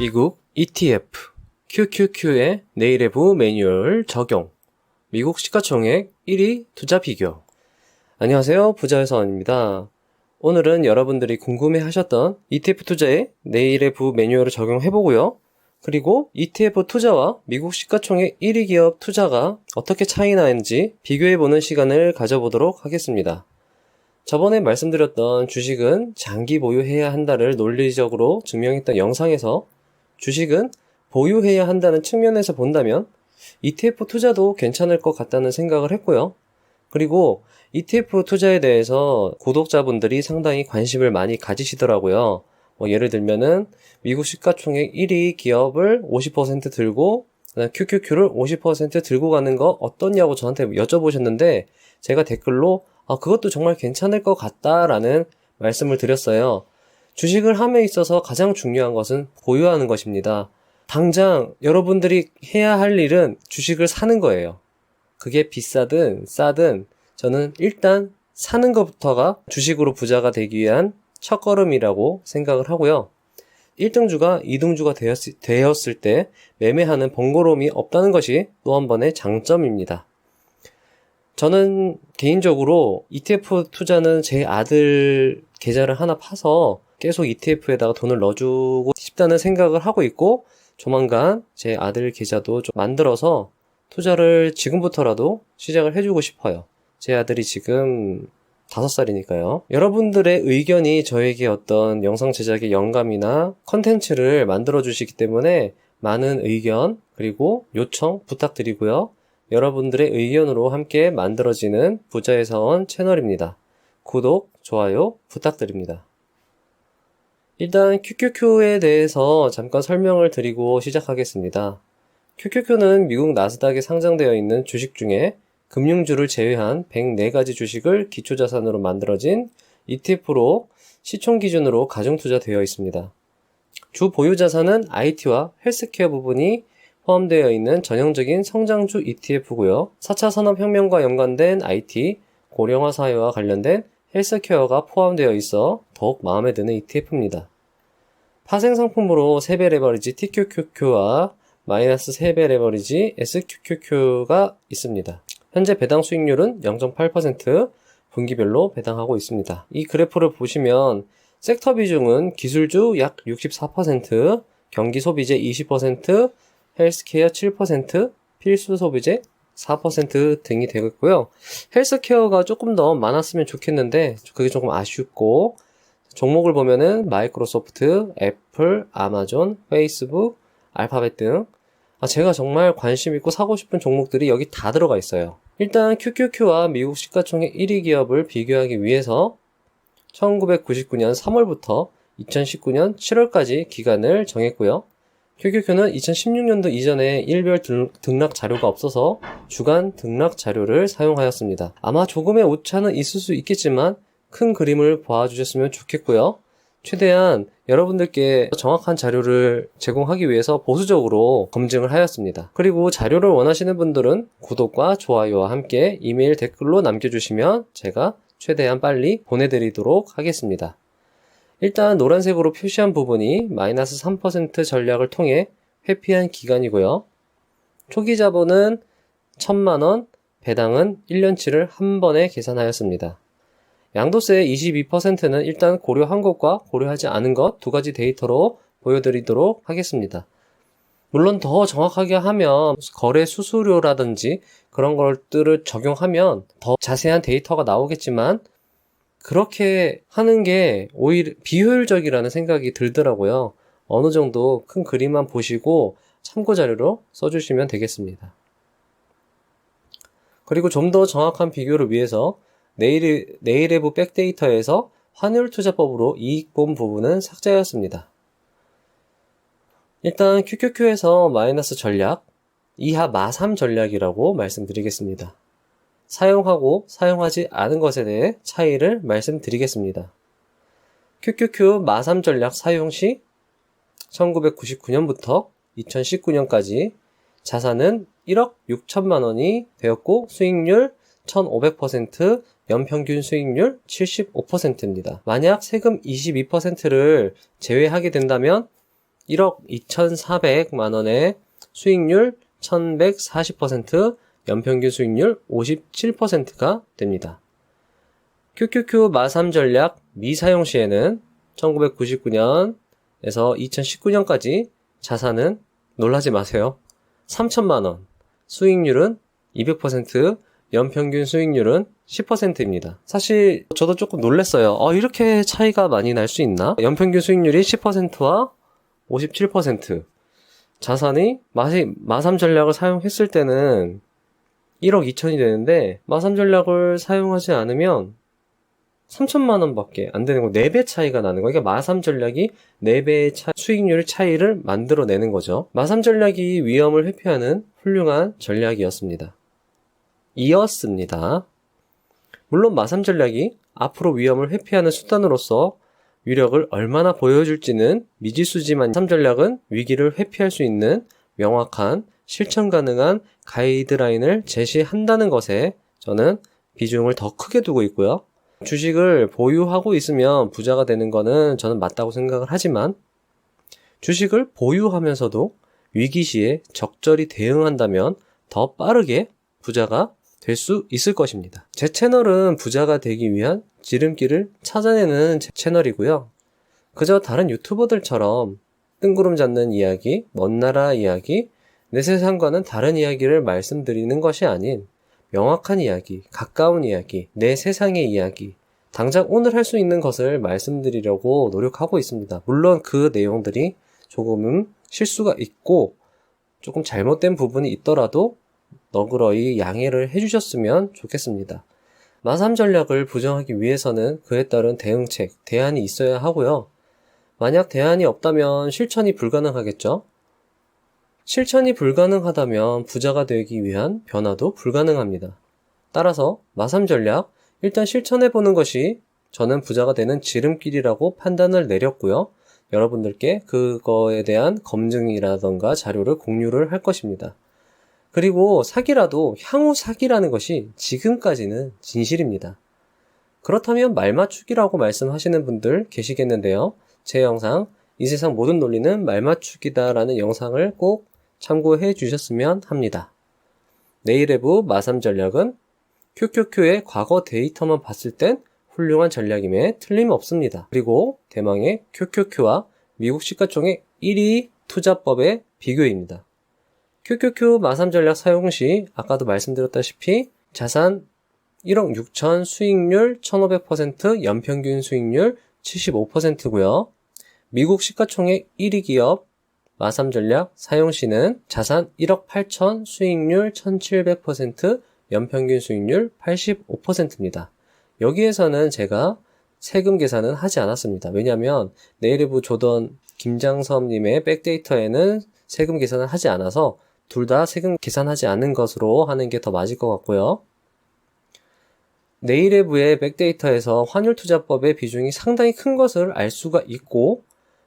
미국 ETF, QQQ의 내일외부 매뉴얼 적용, 미국 시가총액 1위 투자 비교. 안녕하세요, 부자유선입니다. 오늘은 여러분들이 궁금해하셨던 ETF 투자의 내일외부 매뉴얼을 적용해보고요. 그리고 ETF 투자와 미국 시가총액 1위 기업 투자가 어떻게 차이 나는지 비교해보는 시간을 가져보도록 하겠습니다. 저번에 말씀드렸던 주식은 장기 보유해야 한다를 논리적으로 증명했던 영상에서 주식은 보유해야 한다는 측면에서 본다면 ETF 투자도 괜찮을 것 같다는 생각을 했고요. 그리고 ETF 투자에 대해서 구독자분들이 상당히 관심을 많이 가지시더라고요. 예를 들면은 미국 시가총액 1위 기업을 50% 들고 QQQ를 50% 들고 가는 거 어떻냐고 저한테 여쭤보셨는데 제가 댓글로 그것도 정말 괜찮을 것 같다라는 말씀을 드렸어요. 주식을 함에 있어서 가장 중요한 것은 보유하는 것입니다. 당장 여러분들이 해야 할 일은 주식을 사는 거예요. 그게 비싸든 싸든 저는 일단 사는 것부터가 주식으로 부자가 되기 위한 첫걸음이라고 생각을 하고요. 1등주가 2등주가 되었을 때 매매하는 번거로움이 없다는 것이 또 한 번의 장점입니다. 저는 개인적으로 ETF 투자는 제 아들 계좌를 하나 파서 계속 ETF에다가 돈을 넣어주고 싶다는 생각을 하고 있고, 조만간 제 아들 계좌도 좀 만들어서 투자를 지금부터라도 시작을 해주고 싶어요. 제 아들이 지금 5살이니까요. 여러분들의 의견이 저에게 어떤 영상 제작의 영감이나 컨텐츠를 만들어 주시기 때문에 많은 의견 그리고 요청 부탁드리고요. 여러분들의 의견으로 함께 만들어지는 부자의 사원 채널입니다. 구독, 좋아요 부탁드립니다. 일단 QQQ에 대해서 잠깐 설명을 드리고 시작하겠습니다. QQQ는 미국 나스닥에 상장되어 있는 주식 중에 금융주를 제외한 104가지 주식을 기초자산으로 만들어진 ETF로 시총 기준으로 가중투자되어 있습니다. 주 보유자산은 IT와 헬스케어 부분이 포함되어 있는 전형적인 성장주 ETF고요. 4차 산업혁명과 연관된 IT, 고령화 사회와 관련된 헬스케어가 포함되어 있어 더욱 마음에 드는 ETF입니다. 파생상품으로 3배 레버리지 TQQQ와 마이너스 3배 레버리지 SQQQ가 있습니다. 현재 배당 수익률은 0.8% 분기별로 배당하고 있습니다. 이 그래프를 보시면 섹터 비중은 기술주 약 64%, 경기 소비재 20%, 헬스케어 7%, 필수 소비재 4% 등이 되고 있고요. 헬스케어가 조금 더 많았으면 좋겠는데 그게 조금 아쉽고, 종목을 보면은 마이크로소프트, 애플, 아마존, 페이스북, 알파벳 등 제가 정말 관심 있고 사고 싶은 종목들이 여기 다 들어가 있어요. 일단 QQQ와 미국 시가총액 1위 기업을 비교하기 위해서 1999년 3월부터 2019년 7월까지 기간을 정했고요. QQQ는 2016년도 이전에 일별 등락 자료가 없어서 주간 등락 자료를 사용하였습니다. 아마 조금의 오차는 있을 수 있겠지만 큰 그림을 봐주셨으면 좋겠고요. 최대한 여러분들께 정확한 자료를 제공하기 위해서 보수적으로 검증을 하였습니다. 그리고 자료를 원하시는 분들은 구독과 좋아요와 함께 이메일 댓글로 남겨주시면 제가 최대한 빨리 보내드리도록 하겠습니다. 일단 노란색으로 표시한 부분이 마이너스 3% 전략을 통해 회피한 기간이고요. 초기 자본은 1000만원, 배당은 1년치를 한 번에 계산하였습니다. 양도세 22%는 일단 고려한 것과 고려하지 않은 것 두 가지 데이터로 보여드리도록 하겠습니다. 물론 더 정확하게 하면 거래 수수료라든지 그런 것들을 적용하면 더 자세한 데이터가 나오겠지만 그렇게 하는 게 오히려 비효율적이라는 생각이 들더라고요. 어느 정도 큰 그림만 보시고 참고 자료로 써주시면 되겠습니다. 그리고 좀 더 정확한 비교를 위해서 내일외부 백데이터에서 환율투자법으로 이익 본 부분은 삭제하였습니다. 일단 QQQ에서 마이너스 전략, 이하 마3 전략이라고 말씀드리겠습니다. 사용하고 사용하지 않은 것에 대해 차이를 말씀드리겠습니다. QQQ 마3 전략 사용 시 1999년부터 2019년까지 자산은 1억 6천만 원이 되었고 수익률 1500%, 연평균 수익률 75%입니다. 만약 세금 22%를 제외하게 된다면 1억 2,400만 원의 수익률 1,140%, 연평균 수익률 57%가 됩니다. QQQ 마3 전략 미사용 시에는 1999년에서 2019년까지 자산은 놀라지 마세요. 3천만 원, 수익률은 200%, 연평균 수익률은 10%입니다. 사실 저도 조금 놀랐어요. 이렇게 차이가 많이 날 수 있나? 연평균 수익률이 10%와 57%. 자산이 마3 전략을 사용했을 때는 1억 2천이 되는데 마3 전략을 사용하지 않으면 3천만 원밖에 안 되는 거, 4배 차이가 나는 거. 그러니까 마3 전략이 4배의 수익률 차이를 만들어내는 거죠. 마3 전략이 위험을 회피하는 훌륭한 전략이었습니다. 물론 마3 전략이 앞으로 위험을 회피하는 수단으로서 위력을 얼마나 보여줄지는 미지수지만 마3 전략은 위기를 회피할 수 있는 명확한 실천 가능한 가이드라인을 제시한다는 것에 저는 비중을 더 크게 두고 있고요. 주식을 보유하고 있으면 부자가 되는 거는 저는 맞다고 생각을 하지만 주식을 보유하면서도 위기 시에 적절히 대응한다면 더 빠르게 부자가 될 수 있을 것입니다. 제 채널은 부자가 되기 위한 지름길을 찾아내는 채널이고요. 그저 다른 유튜버들처럼 뜬구름 잡는 이야기, 먼 나라 이야기, 내 세상과는 다른 이야기를 말씀드리는 것이 아닌 명확한 이야기, 가까운 이야기, 내 세상의 이야기, 당장 오늘 할 수 있는 것을 말씀드리려고 노력하고 있습니다. 물론 그 내용들이 조금은 실수가 있고 조금 잘못된 부분이 있더라도 너그러이 양해를 해주셨으면 좋겠습니다. 마3 전략을 부정하기 위해서는 그에 따른 대응책, 대안이 있어야 하고요. 만약 대안이 없다면 실천이 불가능하겠죠? 실천이 불가능하다면 부자가 되기 위한 변화도 불가능합니다. 따라서 마3 전략, 일단 실천해보는 것이 저는 부자가 되는 지름길이라고 판단을 내렸고요. 여러분들께 그거에 대한 검증이라던가 자료를 공유를 할 것입니다. 그리고 사기라도 향후 사기라는 것이 지금까지는 진실입니다. 그렇다면 말맞추기라고 말씀하시는 분들 계시겠는데요. 제 영상 이 세상 모든 논리는 말맞추기다 라는 영상을 꼭 참고해 주셨으면 합니다. 네이레브 마3 전략은 QQQ의 과거 데이터만 봤을 땐 훌륭한 전략임에 틀림없습니다. 그리고 대망의 QQQ와 미국 시가총액 1위 투자법의 비교입니다. QQQ 마3 전략 사용 시 아까도 말씀드렸다시피 자산 1억 6천, 수익률 1500%, 연평균 수익률 75%고요. 미국 시가총액 1위 기업 마3 전략 사용 시는 자산 1억 8천, 수익률 1700%, 연평균 수익률 85%입니다. 여기에서는 제가 세금 계산은 하지 않았습니다. 왜냐하면 네이리브 조던 김장섭님의 백데이터에는 세금 계산을 하지 않아서 둘 다 세금 계산하지 않은 것으로 하는 게 더 맞을 것 같고요. 네이레브의 백데이터에서 환율투자법의 비중이 상당히 큰 것을 알 수가 있고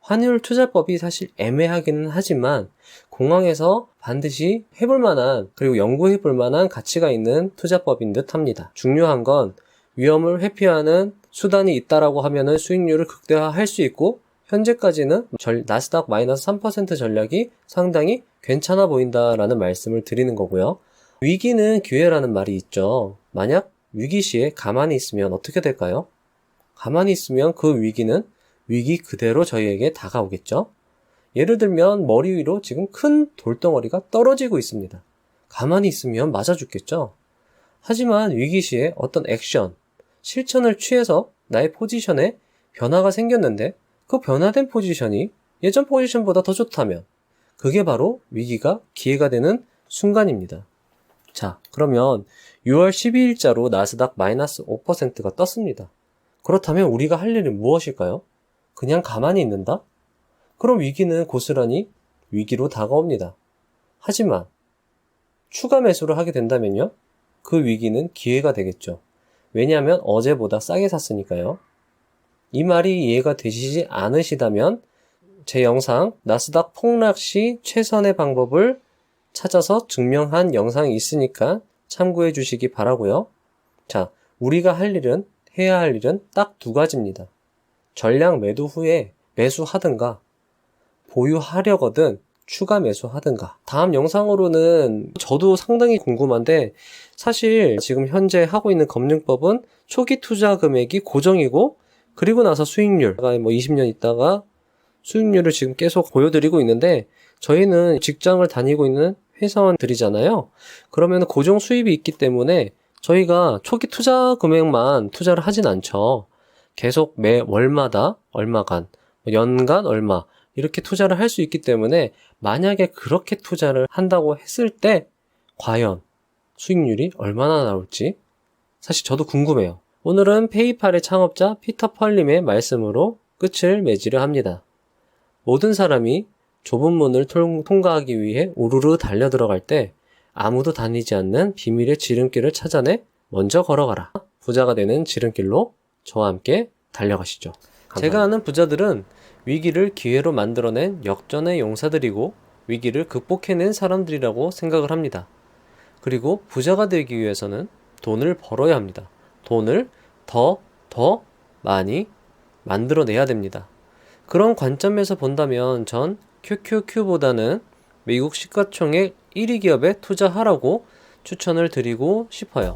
환율투자법이 사실 애매하기는 하지만 공항에서 반드시 해볼 만한 그리고 연구해 볼 만한 가치가 있는 투자법인 듯 합니다. 중요한 건 위험을 회피하는 수단이 있다라고 하면은 수익률을 극대화할 수 있고 현재까지는 나스닥 마이너스 3% 전략이 상당히 괜찮아 보인다라는 말씀을 드리는 거고요. 위기는 기회라는 말이 있죠. 만약 위기 시에 가만히 있으면 어떻게 될까요? 가만히 있으면 그 위기는 위기 그대로 저희에게 다가오겠죠? 예를 들면 머리 위로 지금 큰 돌덩어리가 떨어지고 있습니다. 가만히 있으면 맞아 죽겠죠? 하지만 위기 시에 어떤 액션, 실천을 취해서 나의 포지션에 변화가 생겼는데 그 변화된 포지션이 예전 포지션보다 더 좋다면 그게 바로 위기가 기회가 되는 순간입니다. 자, 그러면 6월 12일자로 나스닥 마이너스 5%가 떴습니다. 그렇다면 우리가 할 일은 무엇일까요? 그냥 가만히 있는다? 그럼 위기는 고스란히 위기로 다가옵니다. 하지만 추가 매수를 하게 된다면요? 그 위기는 기회가 되겠죠. 왜냐하면 어제보다 싸게 샀으니까요. 이 말이 이해가 되시지 않으시다면 제 영상 나스닥 폭락 시 최선의 방법을 찾아서 증명한 영상이 있으니까 참고해 주시기 바라고요. 자, 우리가 해야 할 일은 딱 두 가지입니다. 전량 매도 후에 매수하든가 보유하려거든 추가 매수하든가. 다음 영상으로는 저도 상당히 궁금한데, 사실 지금 현재 하고 있는 검증법은 초기 투자 금액이 고정이고, 그리고 나서 수익률, 뭐 20년 있다가 수익률을 지금 계속 보여드리고 있는데, 저희는 직장을 다니고 있는 회사원들이잖아요. 그러면 고정 수입이 있기 때문에 저희가 초기 투자 금액만 투자를 하진 않죠. 계속 매 월마다 얼마간, 연간 얼마 이렇게 투자를 할 수 있기 때문에 만약에 그렇게 투자를 한다고 했을 때 과연 수익률이 얼마나 나올지 사실 저도 궁금해요. 오늘은 페이팔의 창업자 피터 펄림의 말씀으로 끝을 맺으려 합니다. 모든 사람이 좁은 문을 통과하기 위해 우르르 달려 들어갈 때 아무도 다니지 않는 비밀의 지름길을 찾아내 먼저 걸어가라. 부자가 되는 지름길로 저와 함께 달려가시죠. 감사합니다. 제가 아는 부자들은 위기를 기회로 만들어낸 역전의 용사들이고 위기를 극복해낸 사람들이라고 생각을 합니다. 그리고 부자가 되기 위해서는 돈을 벌어야 합니다. 돈을 더 많이 만들어내야 됩니다. 그런 관점에서 본다면 전 QQQ보다는 미국 시가총액 1위 기업에 투자하라고 추천을 드리고 싶어요.